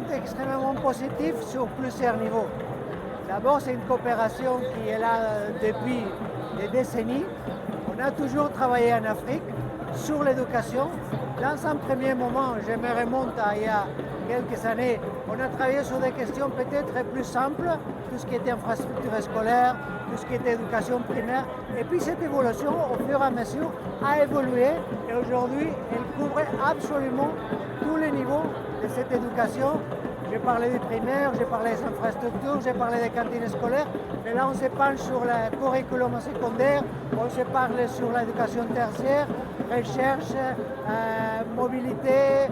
fait extrêmement positif sur plusieurs niveaux. D'abord, c'est une coopération qui est là depuis des décennies. On a toujours travaillé en Afrique sur l'éducation. Dans un premier moment, je me remonte à il y a quelques années, on a travaillé sur des questions peut-être plus simples, tout ce qui était infrastructure scolaire, tout ce qui était éducation primaire. Et puis cette évolution, au fur et à mesure, a évolué et aujourd'hui, elle couvre absolument tous les niveaux de cette éducation. J'ai parlé du primaire, j'ai parlé des infrastructures, j'ai parlé des cantines scolaires, mais là on se penche sur le curriculum secondaire, on se parle sur l'éducation tertiaire, recherche, mobilité,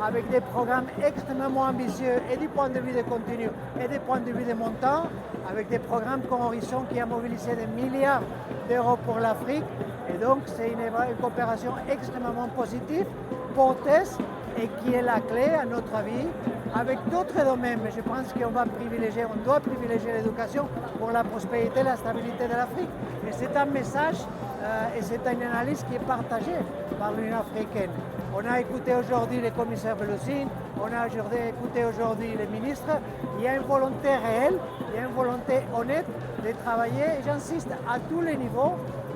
avec des programmes extrêmement ambitieux et du point de vue de continu et du point de vue de montant, avec des programmes comme Horizon qui a mobilisé des milliards d'euros pour l'Afrique. Et donc c'est une coopération extrêmement positive, porteuse, et qui est la clé, à notre avis, avec d'autres domaines. Mais je pense qu'on doit privilégier l'éducation pour la prospérité et la stabilité de l'Afrique. Et c'est un message et c'est une analyse qui est partagée par l'Union africaine. On a écouté aujourd'hui le commissaire Beloussine, on a écouté aujourd'hui les ministres. Il y a une volonté réelle, il y a une volonté honnête de travailler, et j'insiste, à tous les niveaux,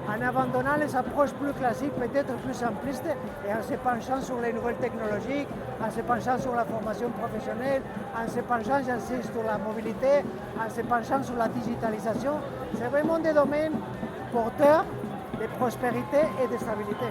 en abandonnant les approches plus classiques, peut-être plus simplistes, et en se penchant sur les nouvelles technologies, en se penchant sur la formation professionnelle, en se penchant, j'insiste, sur la mobilité, en se penchant sur la digitalisation. C'est vraiment des domaines porteurs de prospérité et de stabilité.